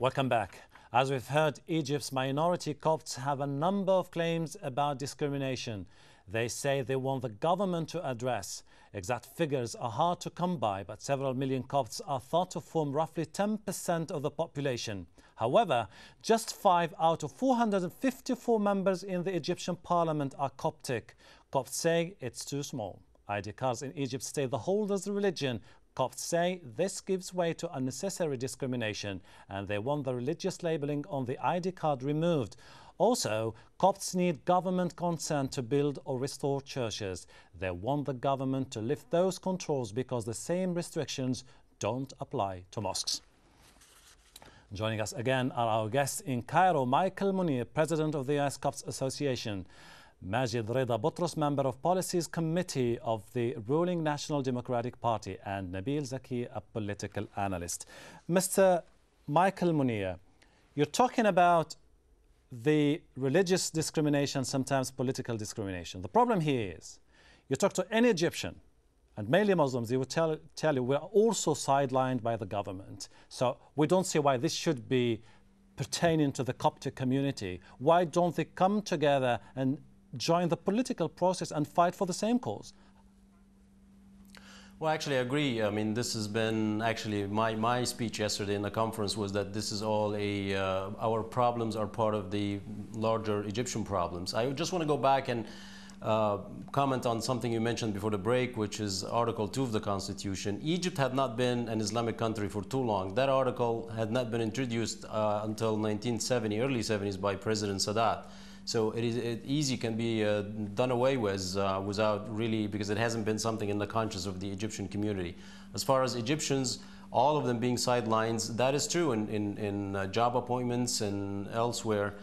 Welcome back. As we've heard, Egypt's minority Copts have a number of claims about discrimination. They say they want the government to address. Exact figures are hard to come by, but several million Copts are thought to form roughly 10% of the population. However, just 5 out of 454 members in the Egyptian parliament are Coptic. Copts say it's too small. ID cards in Egypt state the holder's religion. Copts say this gives way to unnecessary discrimination, and they want the religious labeling on the ID card removed. Also, Copts need government consent to build or restore churches. They want the government to lift those controls because the same restrictions don't apply to mosques. Joining us again are our guests in Cairo, Michael Munir, President of the US Copts Association, Majid Reda Boutros, member of Policies Committee of the ruling National Democratic Party, and Nabil Zaki, a political analyst. Mr. Michael Munir, you're talking about the religious discrimination, sometimes political discrimination. The problem here is, you talk to any Egyptian, and mainly Muslims, they will tell you we're also sidelined by the government. So we don't see why this should be pertaining to the Coptic community. Why don't they come together and join the political process and fight for the same cause? Well, actually, I agree. I mean, this has been actually my speech yesterday in the conference was that this is all our problems are part of the larger Egyptian problems. I just want to go back and comment on something you mentioned before the break, which is Article 2 of the Constitution. Egypt had not been an Islamic country for too long. That article had not been introduced until 1970, early 70s by President Sadat. So it easy can be done away with without really, because it hasn't been something in the conscience of the Egyptian community. As far as Egyptians, all of them being sidelines, that is true in job appointments and elsewhere.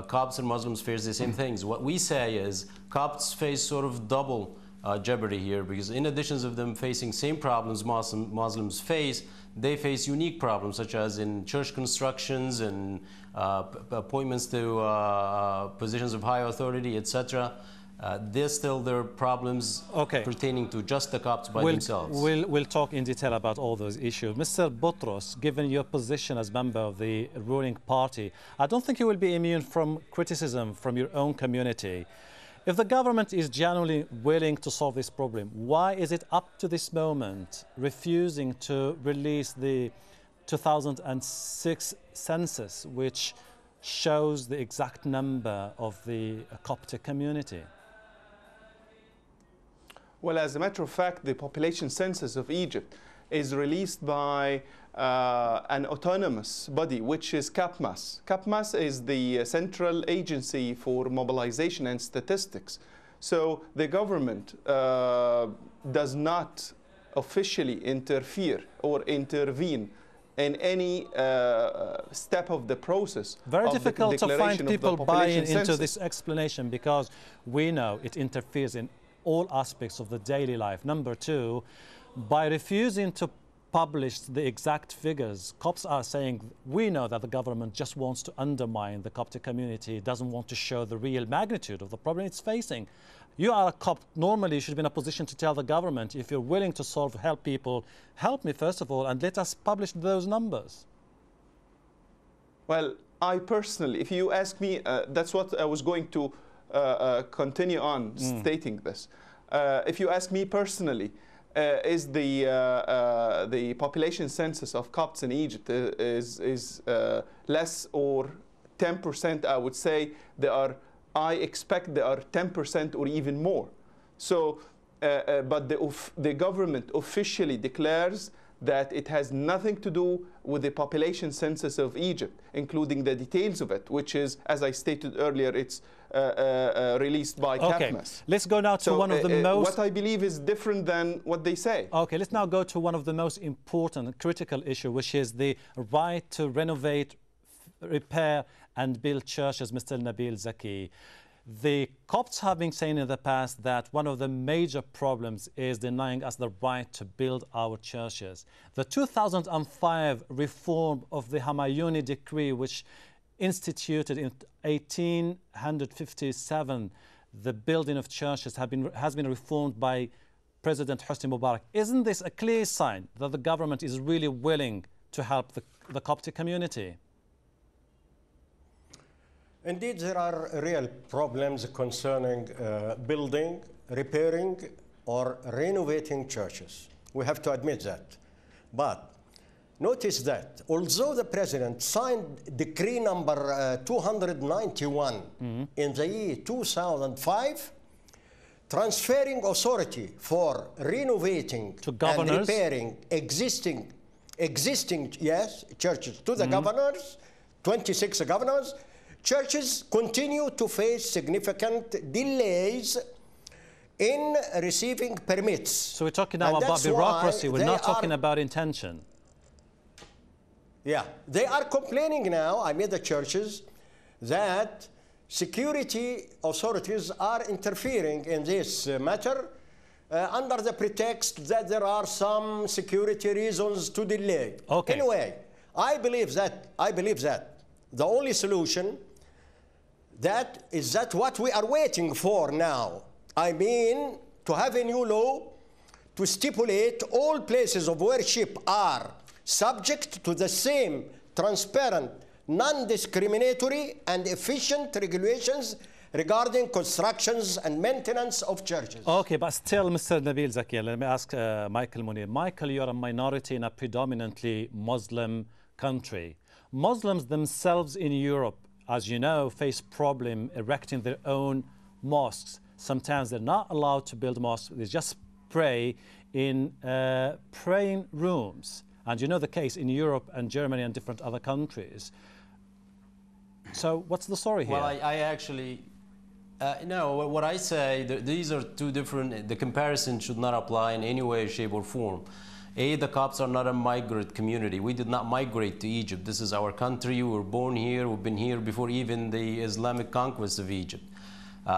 Copts and Muslims face the same things. What we say is Copts face sort of double jeopardy here, because in addition to them facing same problems Muslims face, they face unique problems such as in church constructions and appointments to positions of high authority, etc. There's still their problems pertaining to just the Copts by themselves. We'll talk in detail about all those issues. Mr. Boutros, given your position as member of the ruling party, I don't think you will be immune from criticism from your own community. If the government is genuinely willing to solve this problem, why is it up to this moment refusing to release the 2006 census, which shows the exact number of the Coptic community? Well, as a matter of fact, the population census of Egypt is released by an autonomous body, which is CAPMAS. CAPMAS is the central agency for mobilization and statistics. So the government does not officially interfere or intervene in any step of the process. Very difficult to find people buying into census. this explanation, because we know it interferes in all aspects of the daily life. Number two, by refusing to publish the exact figures, Copts are saying, we know that the government just wants to undermine the Coptic community, doesn't want to show the real magnitude of the problem it's facing. You are a Copt. Normally you should be in a position to tell the government, if you're willing to help people, help me first of all, and let us publish those numbers. Well, I personally, if you ask me, that's what I was going to continue on stating this. If you ask me personally, is the population census of Copts in Egypt is less or 10%? I would say I expect they are 10% or even more. So, but the government officially declares that it has nothing to do with the population census of Egypt, including the details of it, which is, as I stated earlier, it's released by CAPMAS. Let's go now to one of the most... What I believe is different than what they say. Okay, let's now go to one of the most important and critical issues, which is the right to renovate, repair and build churches, Mr. Nabil Zaki. The Copts have been saying in the past that one of the major problems is denying us the right to build our churches. The 2005 reform of the Hamayuni decree, which instituted in 1857 the building of churches, has been reformed by President Hosni Mubarak. Isn't this a clear sign that the government is really willing to help the Coptic community? Indeed, there are real problems concerning building, repairing, or renovating churches. We have to admit that. But notice that although the president signed decree number 291 in the year 2005, transferring authority for renovating to governors and repairing existing churches to the governors, 26 governors, churches continue to face significant delays in receiving permits. So we're talking now about bureaucracy, we're not talking about intention. Yeah, they are complaining now, I mean the churches, that security authorities are interfering in this matter under the pretext that there are some security reasons to delay. Okay. Anyway, I believe that the only solution is that what we are waiting for now. I mean, to have a new law to stipulate all places of worship are subject to the same transparent, non-discriminatory and efficient regulations regarding constructions and maintenance of churches. Okay, but still, Mr. Nabil Zaki, let me ask Michael Munir. Michael, you're a minority in a predominantly Muslim country. Muslims themselves in Europe, as you know, face problem erecting their own mosques. Sometimes they're not allowed to build mosques. They just pray in praying rooms. And you know the case in Europe and Germany and different other countries. So what's the story here? Well, I actually, no, what I say, these are two different, the comparison should not apply in any way, shape or form. The Copts are not a migrant community. We did not migrate to Egypt. This is our country. We were born here. We've been here before even the Islamic conquest of Egypt.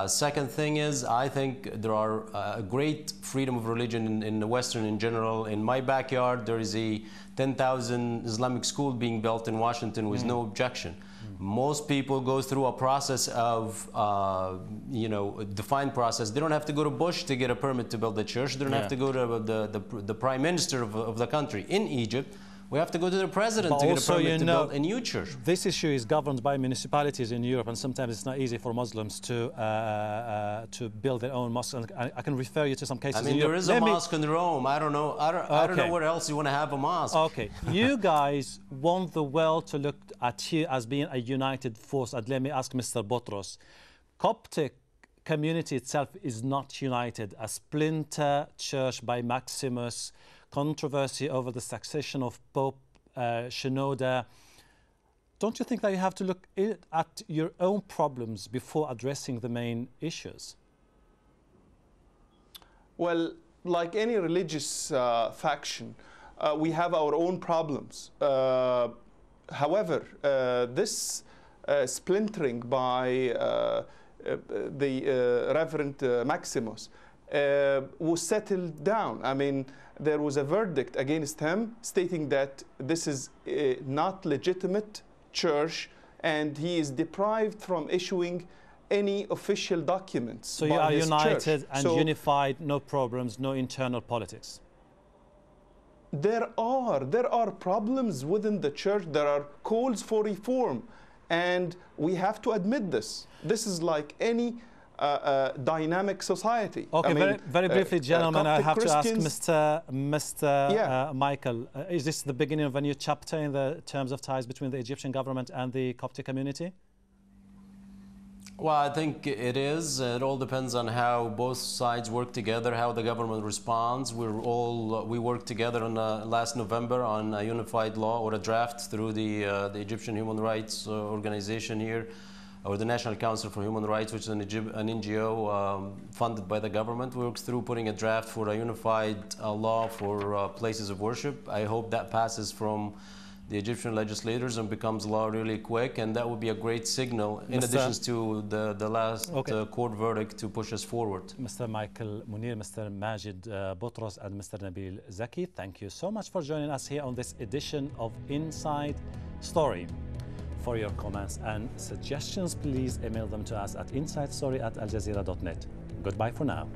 Second thing is, I think there are a great freedom of religion in the Western in general. In my backyard, there is a 10,000 Islamic school being built in Washington with no objection. Most people go through a process of, a defined process. They don't have to go to Bush to get a permit to build a church. They don't have to go to the prime minister of the country. In Egypt, we have to go to the president to get a permit to build a new church. This issue is governed by municipalities in Europe, and sometimes it's not easy for Muslims to build their own mosques. And I can refer you to some cases. I mean, there is a mosque in Rome. I don't know. I don't know where else you want to have a mosque. Okay, you guys want the world to look at you as being a united force. And let me ask Mr. Botros, Coptic community itself is not united. A splinter church by Maximus, controversy over the succession of Pope Shenouda. Don't you think that you have to look at your own problems before addressing the main issues? Well, like any religious faction, we have our own problems. However, this splintering by the Reverend Maximus was settled down. I mean, there was a verdict against him stating that this is a not legitimate church and he is deprived from issuing any official documents. So you are united and unified, no problems, no internal politics. There are problems within the church. There are calls for reform, and we have to admit this. This is like any dynamic society. Okay, I mean, very briefly, gentlemen, I have to ask Mr. Michael, is this the beginning of a new chapter in the terms of ties between the Egyptian government and the Coptic community? Well, I think it is. It all depends on how both sides work together, how the government responds. We worked together on last November on a unified law or a draft through the Egyptian Human Rights Organization here, or the National Council for Human Rights, which is an NGO funded by the government. We worked through putting a draft for a unified law for places of worship. I hope that passes from the Egyptian legislators and becomes law really quick, and that would be a great signal in addition to the last court verdict to push us forward. Mr. Michael Munir, Mr. Majid Botros and Mr. Nabil Zaki, thank you so much for joining us here on this edition of Inside Story. For your comments and suggestions, please email them to us at insidestory@aljazeera.net. Goodbye for now.